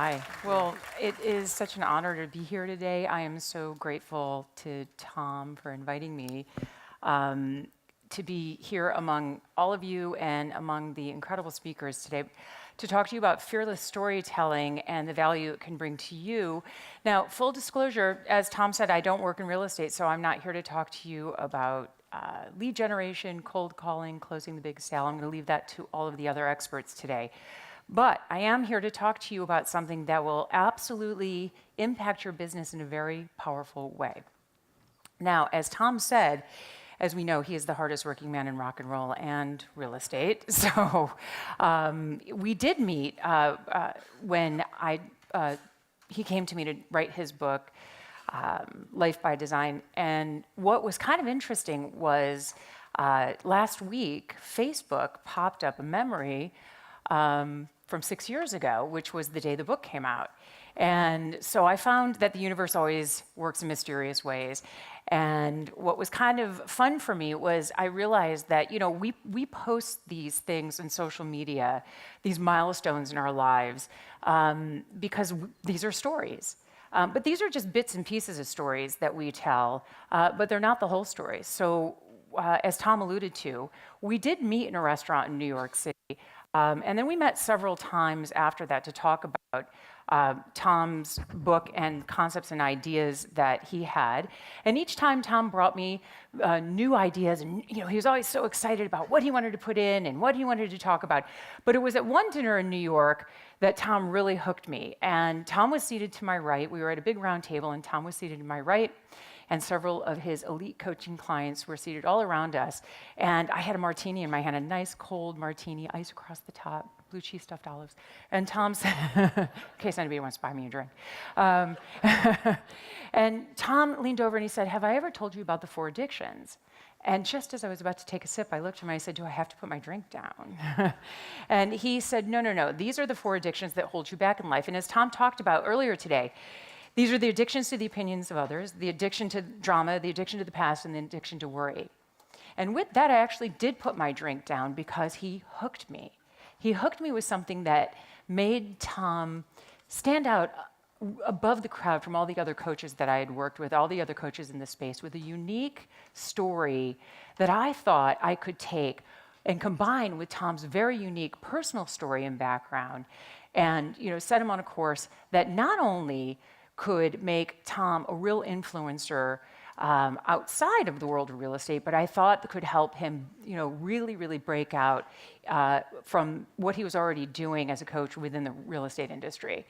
Hi. Well, it is such an honor to be here today. I am so grateful to Tom for inviting me to be here among all of you and among the incredible speakers today to talk to you about fearless storytelling and the value it can bring to you. Now, full disclosure, as Tom said, I don't work in real estate, so I'm not here to talk to you about lead generation, cold calling, closing the big sale. I'm going to leave that to all of the other experts today. But I am here to talk to you about something that will absolutely impact your business in a very powerful way. Now, as Tom said, as we know, he is the hardest working man in rock and roll and real estate. So we did meet when he came to me to write his book, Life by Design. And what was kind of interesting was last week, Facebook popped up a memory from 6 years ago, which was the day the book came out. And so I found that the universe always works in mysterious ways. And what was kind of fun for me was I realized that, we post these things in social media, these milestones in our lives, because these are stories. But these are just bits and pieces of stories that we tell, but they're not the whole story. So as Tom alluded to, we did meet in a restaurant in New York City. And then we met several times after that to talk about Tom's book and concepts and ideas that he had. And each time Tom brought me new ideas, and he was always so excited about what he wanted to put in and what he wanted to talk about. But it was at one dinner in New York that Tom really hooked me. And Tom was seated to my right. We were at a big round table, and Tom was seated to my right. And several of his elite coaching clients were seated all around us. And I had a martini in my hand, a nice cold martini, ice across the top, blue cheese stuffed olives. And Tom said, in case anybody wants to buy me a drink. And Tom leaned over and he said, "Have I ever told you about the 4 addictions?" And just as I was about to take a sip, I looked at him and I said, "Do I have to put my drink down?" And he said, no. These are the 4 addictions that hold you back in life. And as Tom talked about earlier today, these are the addictions to the opinions of others, the addiction to drama, the addiction to the past, and the addiction to worry. And with that, I actually did put my drink down because he hooked me. He hooked me with something that made Tom stand out above the crowd from all the other coaches that I had worked with, all the other coaches in the space, with a unique story that I thought I could take and combine with Tom's very unique personal story and background, and set him on a course that not only could make Tom a real influencer outside of the world of real estate, but I thought that could help him, really, really break out from what he was already doing as a coach within the real estate industry.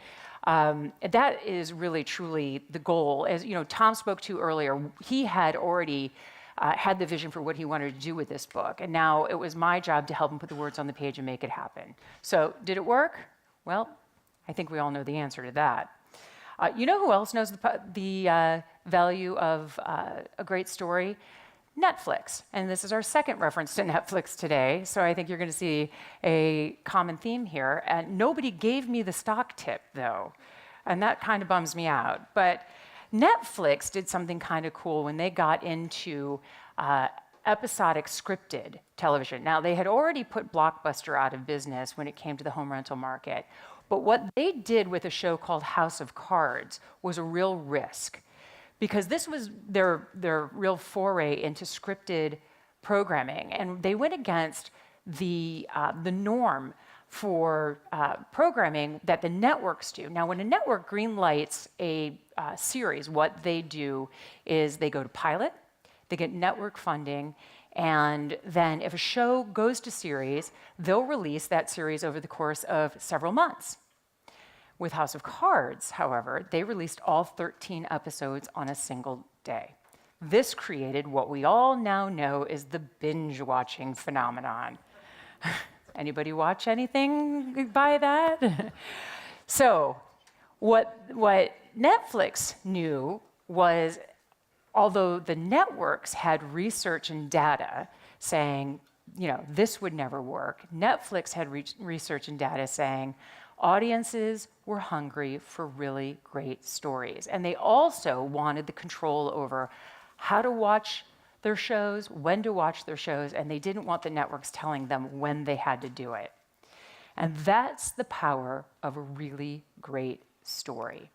That is really, truly the goal. As Tom spoke to earlier, he had already had the vision for what he wanted to do with this book, and now it was my job to help him put the words on the page and make it happen. So, did it work? Well, I think we all know the answer to that. You know who else knows the value of a great story? Netflix. And this is our second reference to Netflix today, so I think you're going to see a common theme here. And nobody gave me the stock tip, though, and that kind of bums me out. But Netflix did something kind of cool when they got into episodic scripted television. Now, they had already put Blockbuster out of business when it came to the home rental market. But what they did with a show called House of Cards was a real risk, because this was their real foray into scripted programming, and they went against the norm for programming that the networks do. Now, when a network greenlights a series, what they do is they go to pilot, they get network funding, and then if a show goes to series, they'll release that series over the course of several months. With House of Cards, however, they released all 13 episodes on a single day. This created what we all now know is the binge-watching phenomenon. Anybody watch anything by that? So what Netflix knew was, although the networks had research and data saying, this would never work, Netflix had research and data saying audiences were hungry for really great stories. And they also wanted the control over how to watch their shows, when to watch their shows, and they didn't want the networks telling them when they had to do it. And that's the power of a really great story.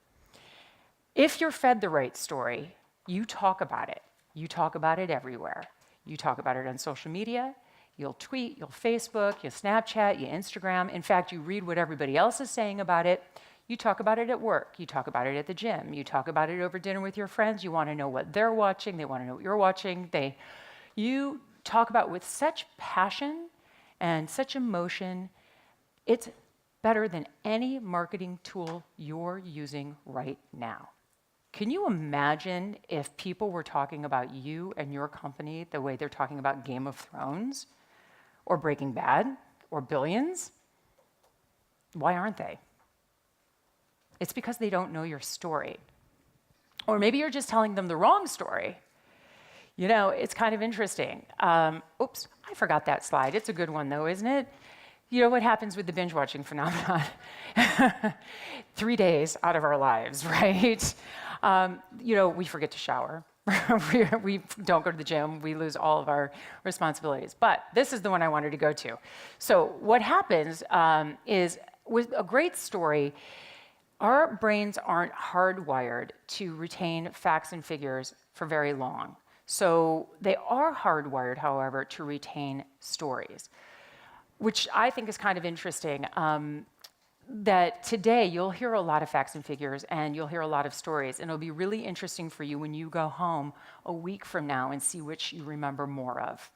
If you're fed the right story, you talk about it. You talk about it everywhere. You talk about it on social media, you'll tweet, you'll Facebook, you'll Snapchat, you Instagram. In fact, you read what everybody else is saying about it. You talk about it at work. You talk about it at the gym. You talk about it over dinner with your friends. You want to know what they're watching. They want to know what you're watching. You talk about it with such passion and such emotion. It's better than any marketing tool you're using right now. Can you imagine if people were talking about you and your company the way they're talking about Game of Thrones or Breaking Bad or Billions? Why aren't they? It's because they don't know your story. Or maybe you're just telling them the wrong story. You know, it's kind of interesting. Oops, I forgot that slide. It's a good one though, isn't it? You know what happens with the binge watching phenomenon? 3 days out of our lives, right? We forget to shower. We don't go to the gym. We lose all of our responsibilities. But this is the one I wanted to go to. So what happens is with a great story, our brains aren't hardwired to retain facts and figures for very long. So they are hardwired, however, to retain stories, which I think is kind of interesting. That today you'll hear a lot of facts and figures and you'll hear a lot of stories, and it'll be really interesting for you when you go home a week from now and see which you remember more of.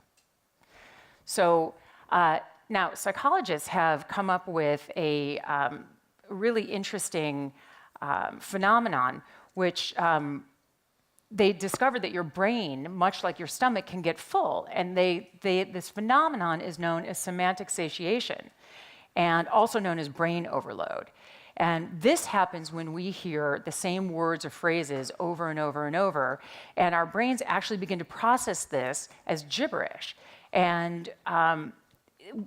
So now psychologists have come up with a really interesting phenomenon, which they discovered that your brain, much like your stomach, can get full. And this phenomenon is known as semantic satiation, and also known as brain overload. And this happens when we hear the same words or phrases over and over and over, and our brains actually begin to process this as gibberish. And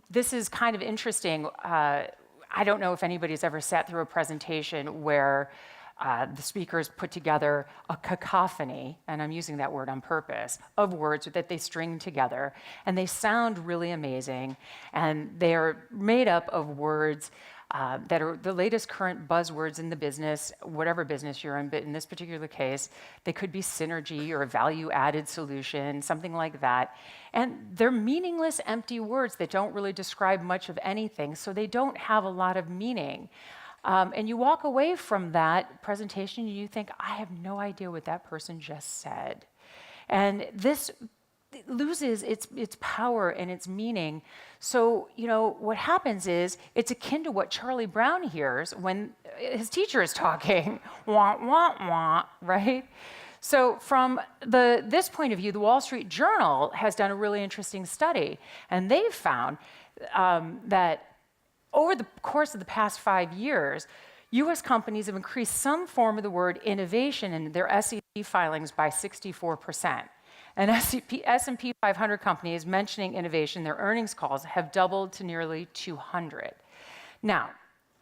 this is kind of interesting. I don't know if anybody's ever sat through a presentation where the speakers put together a cacophony, and I'm using that word on purpose, of words that they string together, and they sound really amazing, and they're made up of words that are the latest current buzzwords in the business, whatever business you're in, but in this particular case, they could be synergy or value-added solution, something like that. And they're meaningless, empty words that don't really describe much of anything, so they don't have a lot of meaning. And you walk away from that presentation and you think, I have no idea what that person just said. And this loses its power and its meaning. So, what happens is it's akin to what Charlie Brown hears when his teacher is talking, wah, wah, wah, right? So from this point of view, the Wall Street Journal has done a really interesting study, and they've found that over the course of the past 5 years, U.S. companies have increased some form of the word innovation in their SEC filings by 64%. And S&P 500 companies mentioning innovation in their earnings calls have doubled to nearly 200. Now,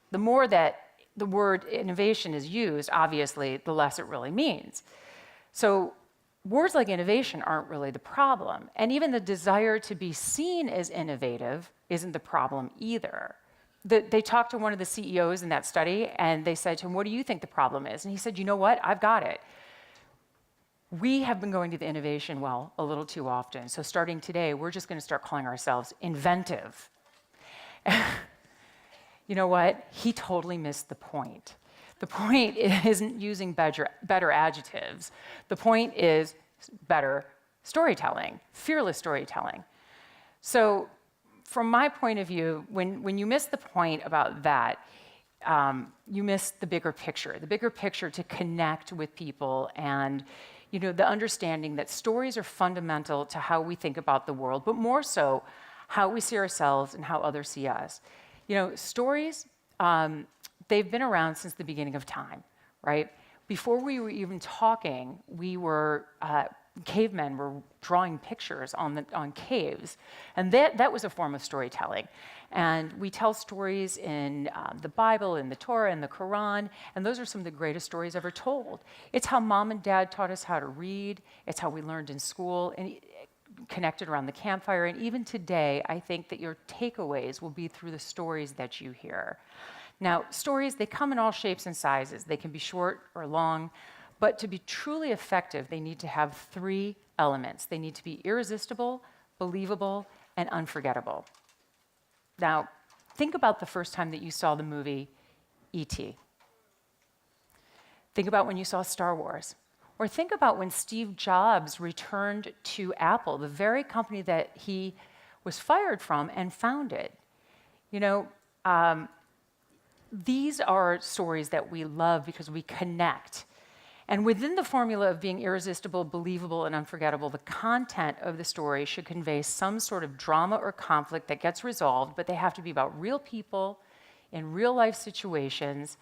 the more that the word innovation is used, obviously, the less it really means. So words like innovation aren't really the problem. And even the desire to be seen as innovative isn't the problem either. They talked to one of the CEOs in that study, and they said to him, what do you think the problem is? And he said, you know what? I've got it. We have been going to the innovation well a little too often. So starting today, we're just going to start calling ourselves inventive. You know what? He totally missed the point. The point isn't using better adjectives. The point is better storytelling, fearless storytelling. So from my point of view, when you miss the point about that, you miss the bigger picture to connect with people, and the understanding that stories are fundamental to how we think about the world, but more so how we see ourselves and how others see us. Stories, they've been around since the beginning of time, right? Before we were even talking, cavemen were drawing pictures on caves, and that was a form of storytelling. And we tell stories in the Bible, in the Torah, in the Quran, and those are some of the greatest stories ever told. It's how mom and dad taught us how to read. It's how we learned in school. And connected around the campfire. And even today, I think that your takeaways will be through the stories that you hear. Now, stories, they come in all shapes and sizes. They can be short or long, but to be truly effective, they need to have three elements. They need to be irresistible, believable, and unforgettable. Now, think about the first time that you saw the movie E.T. Think about when you saw Star Wars. Or think about when Steve Jobs returned to Apple, the very company that he was fired from and founded. You know, these are stories that we love because we connect. And within the formula of being irresistible, believable, and unforgettable, the content of the story should convey some sort of drama or conflict that gets resolved, but they have to be about real people in real life situations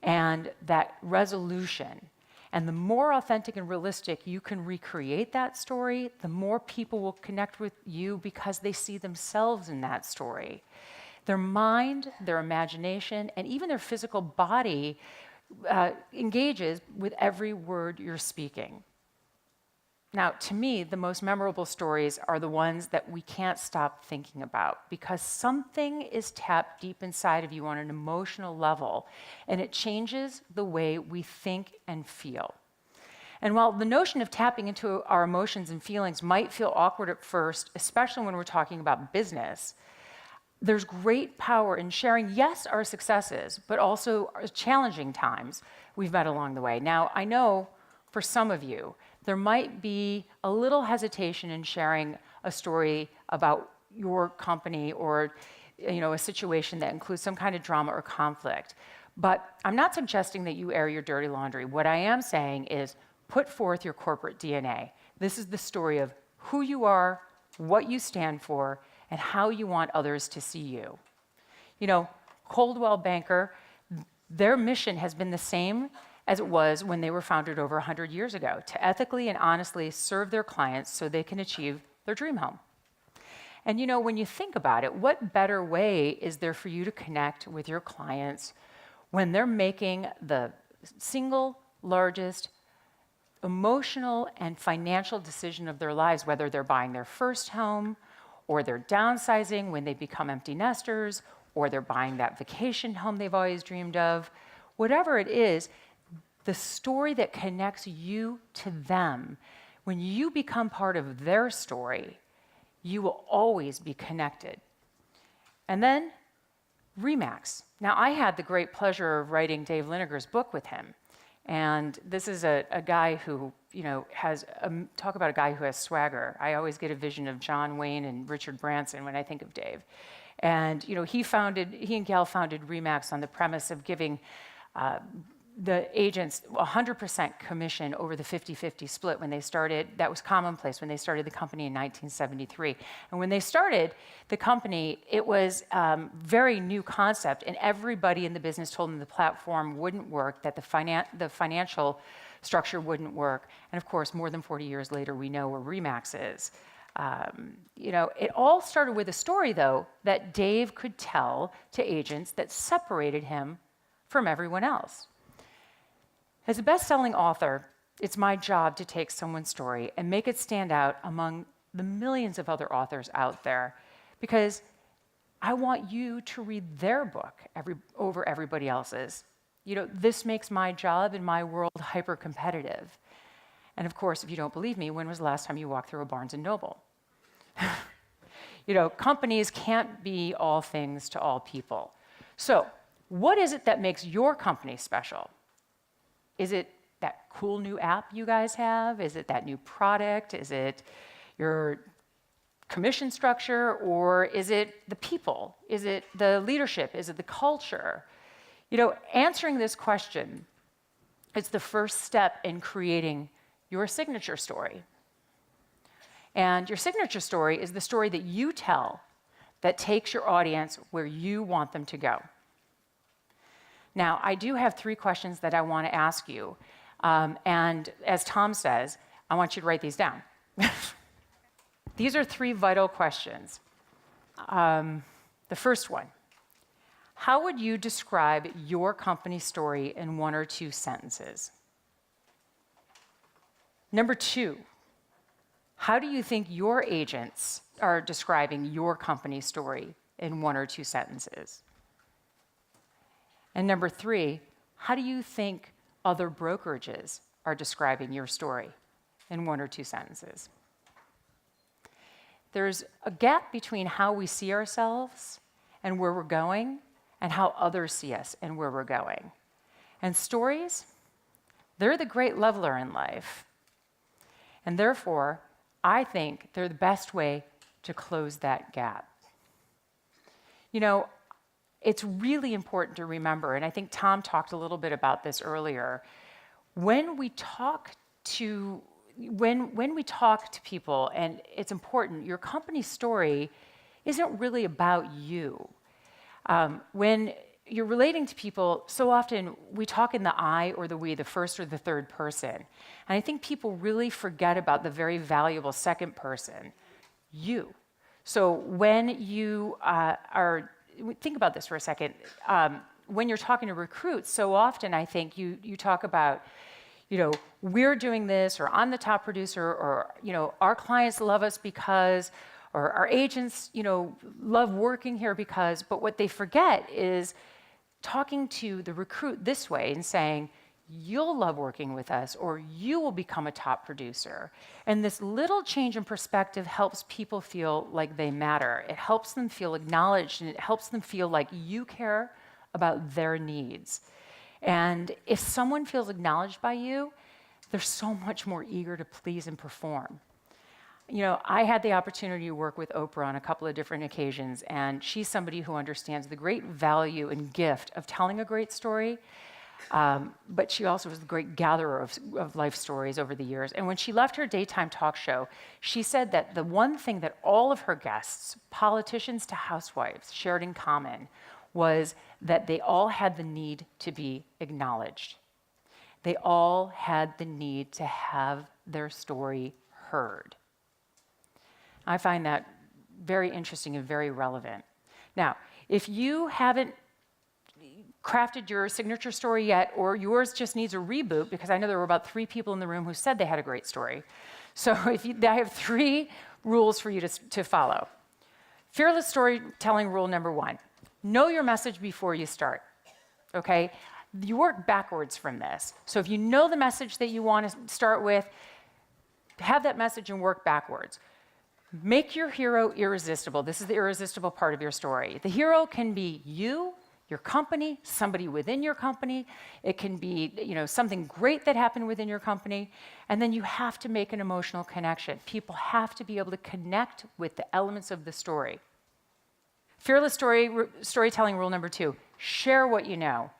and that resolution. And the more authentic and realistic you can recreate that story, the more people will connect with you because they see themselves in that story. Their mind, their imagination, and even their physical body engages with every word you're speaking. Now, to me, the most memorable stories are the ones that we can't stop thinking about because something is tapped deep inside of you on an emotional level, and it changes the way we think and feel. And while the notion of tapping into our emotions and feelings might feel awkward at first, especially when we're talking about business, there's great power in sharing, yes, our successes, but also our challenging times we've met along the way. Now, I know for some of you, there might be a little hesitation in sharing a story about your company or a situation that includes some kind of drama or conflict. But I'm not suggesting that you air your dirty laundry. What I am saying is put forth your corporate DNA. This is the story of who you are, what you stand for, and how you want others to see you. You know, Coldwell Banker, their mission has been the same as it was when they were founded over 100 years ago, to ethically and honestly serve their clients so they can achieve their dream home. And when you think about it, what better way is there for you to connect with your clients when they're making the single largest emotional and financial decision of their lives, whether they're buying their first home, or they're downsizing when they become empty nesters, or they're buying that vacation home they've always dreamed of. Whatever it is, the story that connects you to them, when you become part of their story, you will always be connected. And then, RE/MAX. Now, I had the great pleasure of writing Dave Linegar's book with him. And this is a guy who, has, talk about a guy who has swagger. I always get a vision of John Wayne and Richard Branson when I think of Dave. And, he and Gal founded RE/MAX on the premise of giving the agents 100% commission over the 50-50 split when they started. That was commonplace when they started the company in 1973. And when they started the company, it was a very new concept, and everybody in the business told them the platform wouldn't work, that the financial structure wouldn't work. And of course, more than 40 years later, we know where RE/MAX is. It all started with a story, though, that Dave could tell to agents that separated him from everyone else. As a best-selling author, it's my job to take someone's story and make it stand out among the millions of other authors out there, because I want you to read their book over everybody else's. This makes my job and my world hyper-competitive. And of course, if you don't believe me, when was the last time you walked through a Barnes & Noble? Companies can't be all things to all people. So, what is it that makes your company special? Is it that cool new app you guys have? Is it that new product? Is it your commission structure? Or is it the people? Is it the leadership? Is it the culture? Answering this question is the first step in creating your signature story. And your signature story is the story that you tell that takes your audience where you want them to go. Now, I do have 3 questions that I want to ask you. And as Tom says, I want you to write these down. These are 3 vital questions. The first one, how would you describe your company story in 1 or 2 sentences? Number 2, How do you think your agents are describing your company story in 1 or 2 sentences? And number 3, how do you think other brokerages are describing your story in 1 or 2 sentences? There's a gap between how we see ourselves and where we're going and how others see us and where we're going. And stories, they're the great leveler in life. And therefore, I think they're the best way to close that gap. You know, it's really important to remember, and I think Tom talked a little bit about this earlier, when we talk to people, and it's important, your company story isn't really about you. When you're relating to people, so often we talk in the I or the we, the first or the third person. And I think people really forget about the very valuable second person, you. So when you think about this for a second, when you're talking to recruits, so often I think you talk about, we're doing this, or I'm the top producer, or, our clients love us because, or our agents, love working here because, but what they forget is talking to the recruit this way and saying, you'll love working with us, or you will become a top producer. And this little change in perspective helps people feel like they matter. It helps them feel acknowledged, and it helps them feel like you care about their needs. And if someone feels acknowledged by you, they're so much more eager to please and perform. I had the opportunity to work with Oprah on a couple of different occasions, and she's somebody who understands the great value and gift of telling a great story, but she also was a great gatherer of life stories over the years. And when she left her daytime talk show, she said that the one thing that all of her guests, politicians to housewives, shared in common was that they all had the need to be acknowledged. They all had the need to have their story heard. I find that very interesting and very relevant. Now, if you haven't crafted your signature story yet, or yours just needs a reboot, because I know there were about 3 people in the room who said they had a great story. So I have 3 rules for you to follow. Fearless storytelling rule number 1, know your message before you start, okay? You work backwards from this. So if you know the message that you want to start with, have that message and work backwards. Make your hero irresistible. This is the irresistible part of your story. The hero can be you, your company, somebody within your company. It can be, something great that happened within your company. And then you have to make an emotional connection. People have to be able to connect with the elements of the story. Fearless storytelling rule number 2, share what you know.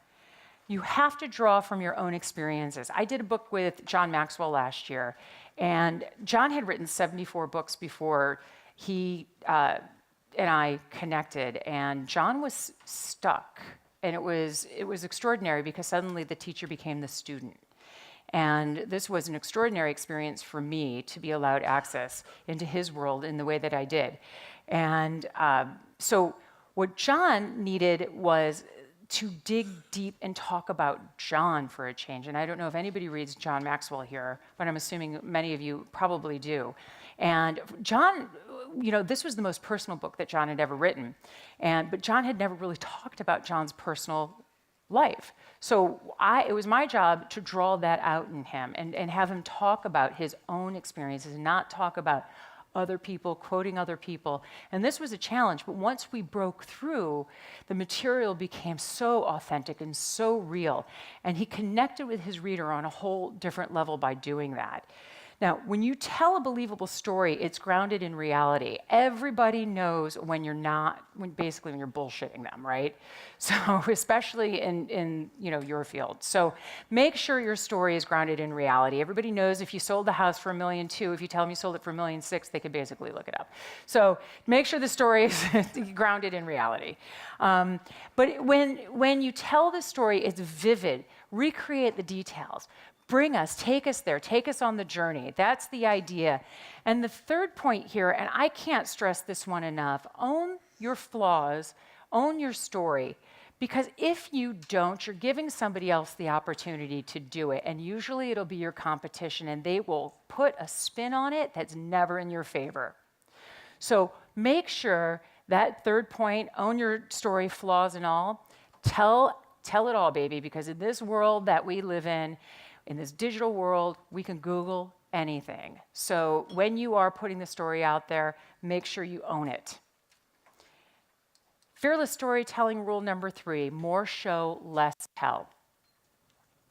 You have to draw from your own experiences. I did a book with John Maxwell last year, and John had written 74 books before he and I connected, and John was stuck. And it was extraordinary because suddenly the teacher became the student. And this was an extraordinary experience for me to be allowed access into his world in the way that I did. And so what John needed was to dig deep and talk about John for a change. And I don't know if anybody reads John Maxwell here, but I'm assuming many of you probably do. And John, this was the most personal book that John had ever written. But John had never really talked about John's personal life. So it was my job to draw that out in him and have him talk about his own experiences and not talk about other people, quoting other people. And this was a challenge, but once we broke through, the material became so authentic and so real. And he connected with his reader on a whole different level by doing that. Now, when you tell a believable story, it's grounded in reality. Everybody knows when you're basically when you're bullshitting them, right? So especially in your field. So make sure your story is grounded in reality. Everybody knows if you sold the house for $1.2 million, if you tell them you sold it for $1.6 million, they could basically look it up. So make sure the story is grounded in reality. But when you tell the story, it's vivid. Recreate the details. Take us there, take us on the journey. That's the idea. And the third point here, and I can't stress this one enough, own your flaws, own your story. Because if you don't, you're giving somebody else the opportunity to do it. And usually it'll be your competition, and they will put a spin on it that's never in your favor. So make sure that third point, own your story, flaws and all. Tell it all, baby, because in this world that we live in this digital world, we can Google anything. So when you are putting the story out there, make sure you own it. Fearless storytelling rule number 3, more show, less tell.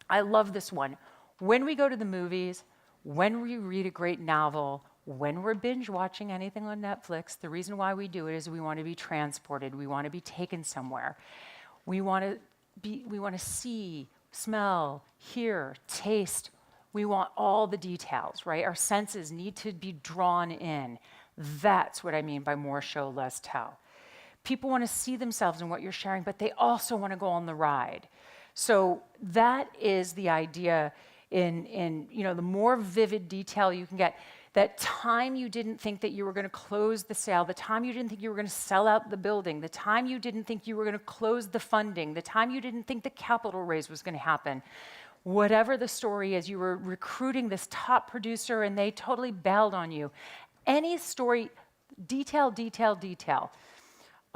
I love this one. When we go to the movies, when we read a great novel, when we're binge watching anything on Netflix, the reason why we do it is we want to be transported. We want to be taken somewhere. We want to see, smell, hear, taste. We want all the details, right? Our senses need to be drawn in. That's what I mean by more show, less tell. People want to see themselves in what you're sharing, but they also want to go on the ride. So that is the idea in the more vivid detail you can get. That time you didn't think that you were going to close the sale, the time you didn't think you were going to sell out the building, the time you didn't think you were going to close the funding, the time you didn't think the capital raise was going to happen. Whatever the story is, you were recruiting this top producer and they totally bailed on you. Any story, detail.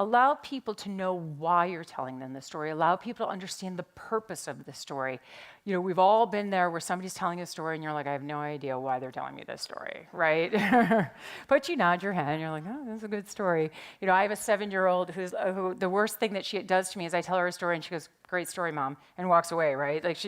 Allow people to know why you're telling them the story. Allow people to understand the purpose of the story. We've all been there where somebody's telling a story and you're like, I have no idea why they're telling me this story, right? But you nod your head and you're like, oh, that's a good story. I have a 7-year-old who the worst thing that she does to me is I tell her a story and she goes, great story, Mom, and walks away, right? Like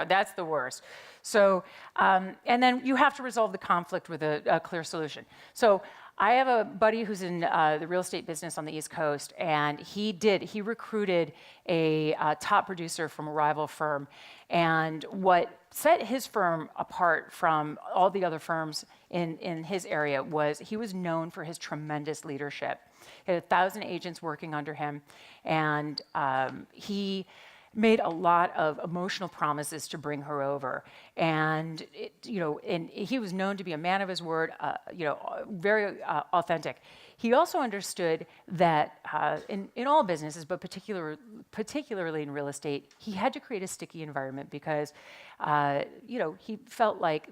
that's the worst. So, and then you have to resolve the conflict with a clear solution. So I have a buddy who's in the real estate business on the East Coast, and he recruited a top producer from a rival firm. And what set his firm apart from all the other firms in his area was he was known for his tremendous leadership. He had 1,000 agents working under him, and he made a lot of emotional promises to bring her over. And, and he was known to be a man of his word, very authentic. He also understood that in all businesses, but particularly in real estate, he had to create a sticky environment because, he felt like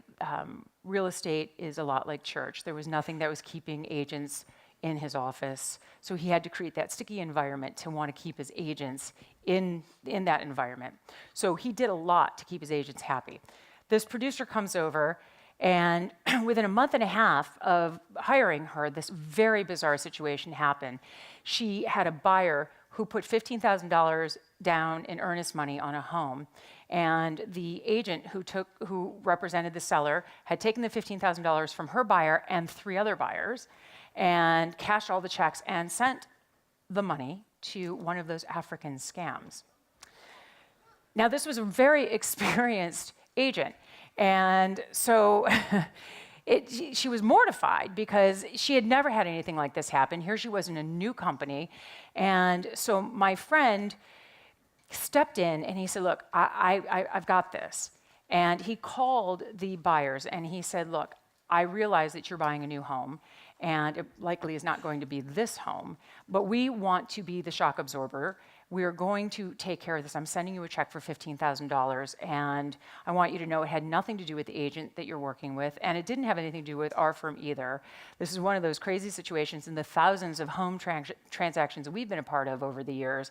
real estate is a lot like church. There was nothing that was keeping agents in his office. So he had to create that sticky environment to want to keep his agents in that environment. So he did a lot to keep his agents happy. This producer comes over, and within a month and a half of hiring her, this very bizarre situation happened. She had a buyer who put $15,000 down in earnest money on a home, and the agent who represented the seller had taken the $15,000 from her buyer and 3 other buyers and cashed all the checks and sent the money to one of those African scams. Now, this was a very experienced agent, and so she was mortified because she had never had anything like this happen. Here she was in a new company, and so my friend stepped in and he said, look, I've got this. And he called the buyers and he said, look, I realize that you're buying a new home, and it likely is not going to be this home, but we want to be the shock absorber. We are going to take care of this. I'm sending you a check for $15,000, and I want you to know it had nothing to do with the agent that you're working with, and it didn't have anything to do with our firm either. This is one of those crazy situations in the thousands of home transactions that we've been a part of over the years.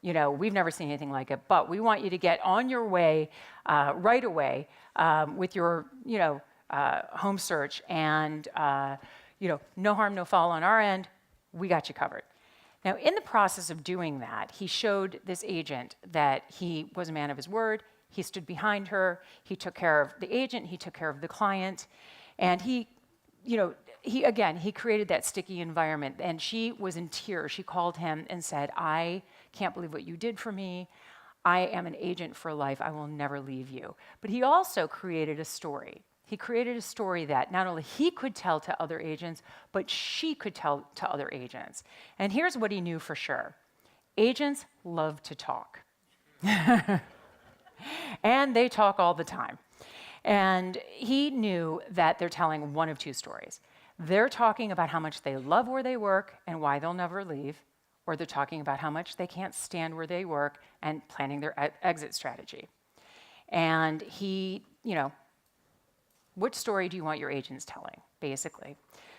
We've never seen anything like it, but we want you to get on your way right away with your, home search, and no harm, no foul on our end. We got you covered. Now, in the process of doing that, he showed this agent that he was a man of his word. He stood behind her. He took care of the agent. He took care of the client. And he created that sticky environment. And she was in tears. She called him and said, I can't believe what you did for me. I am an agent for life. I will never leave you. But he also created a story. He created a story that not only he could tell to other agents, but she could tell to other agents. And here's what he knew for sure. Agents love to talk. And they talk all the time. And he knew that they're telling one of 2 stories. They're talking about how much they love where they work and why they'll never leave, or they're talking about how much they can't stand where they work and planning their exit strategy. And which story do you want your agents telling, basically?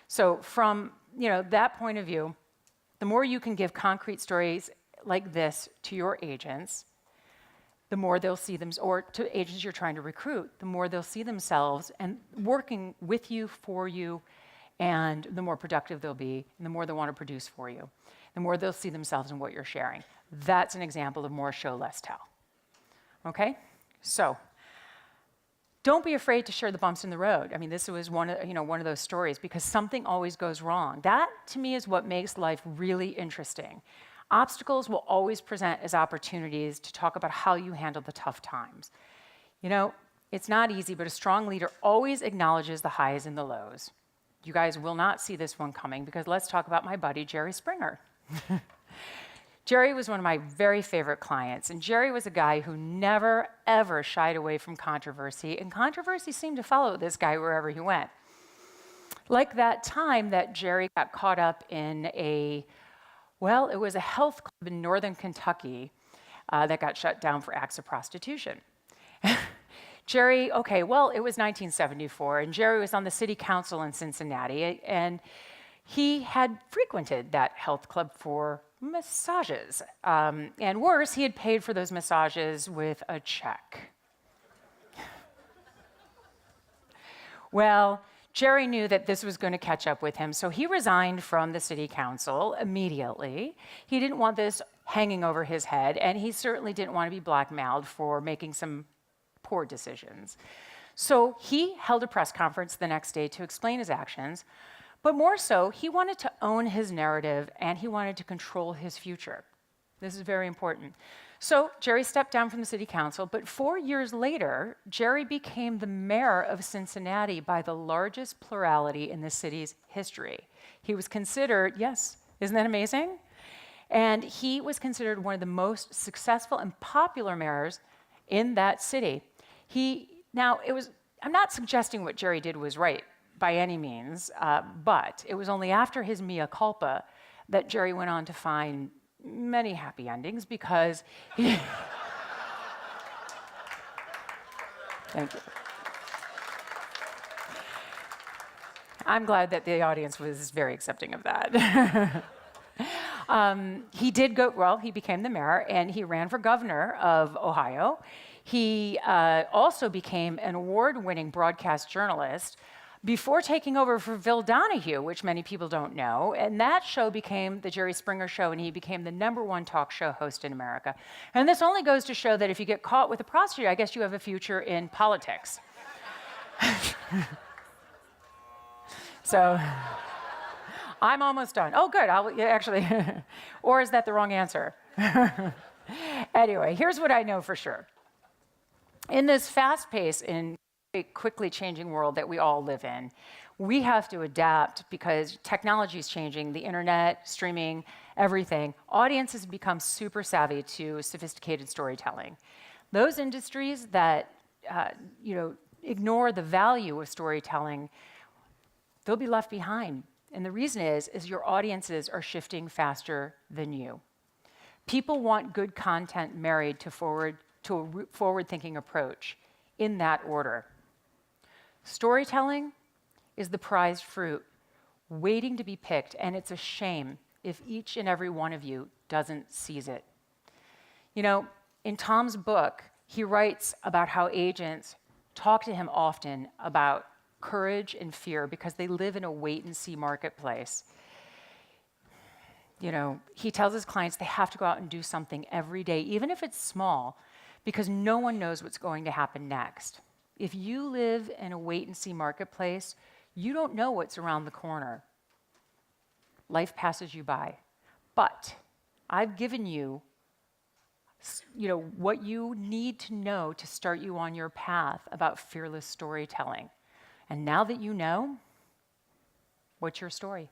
So from that point of view, the more you can give concrete stories like this to your agents, the more they'll see them, or to agents you're trying to recruit, the more they'll see themselves and working with you, for you, and the more productive they'll be, and the more they'll want to produce for you, the more they'll see themselves in what you're sharing. That's an example of more show, less tell. Okay? So, don't be afraid to share the bumps in the road. I mean, this was one of those stories, because something always goes wrong. That, to me, is what makes life really interesting. Obstacles will always present as opportunities to talk about how you handle the tough times. It's not easy, but a strong leader always acknowledges the highs and the lows. You guys will not see this one coming, because let's talk about my buddy, Jerry Springer. Jerry was one of my very favorite clients, and Jerry was a guy who never, ever shied away from controversy, and controversy seemed to follow this guy wherever he went. Like that time that Jerry got caught up in it was a health club in northern Kentucky that got shut down for acts of prostitution. Jerry, it was 1974, and Jerry was on the city council in Cincinnati, and he had frequented that health club for massages. And worse, he had paid for those massages with a check. Well, Jerry knew that this was going to catch up with him, so he resigned from the city council immediately. He didn't want this hanging over his head, and he certainly didn't want to be blackmailed for making some poor decisions. So he held a press conference the next day to explain his actions, but more so, he wanted to own his narrative, and he wanted to control his future. This is very important. So Jerry stepped down from the city council, but 4 years later, Jerry became the mayor of Cincinnati by the largest plurality in the city's history. He was considered, yes, isn't that amazing? And he was considered one of the most successful and popular mayors in that city. I'm not suggesting what Jerry did was right by any means, but it was only after his mea culpa that Jerry went on to find many happy endings, because he Thank you. I'm glad that the audience was very accepting of that. He became the mayor, and he ran for governor of Ohio. He also became an award-winning broadcast journalist before taking over for Phil Donahue, which many people don't know. And that show became the Jerry Springer Show, and he became the #1 talk show host in America. And this only goes to show that if you get caught with a prostitute, I guess you have a future in politics. So I'm almost done. Oh, good. Or is that the wrong answer? Anyway, here's what I know for sure. In this fast-paced and quickly changing world that we all live in, we have to adapt because technology is changing, the internet, streaming, everything. Audiences become super savvy to sophisticated storytelling. Those industries that ignore the value of storytelling, they'll be left behind. And the reason is your audiences are shifting faster than you. People want good content married to a forward-thinking approach in that order. Storytelling is the prized fruit waiting to be picked, and it's a shame if each and every one of you doesn't seize it. In Tom's book, he writes about how agents talk to him often about courage and fear because they live in a wait-and-see marketplace. He tells his clients they have to go out and do something every day, even if it's small, because no one knows what's going to happen next. If you live in a wait-and-see marketplace, you don't know what's around the corner. Life passes you by. But I've given you, what you need to know to start you on your path about fearless storytelling. And now that you know, what's your story?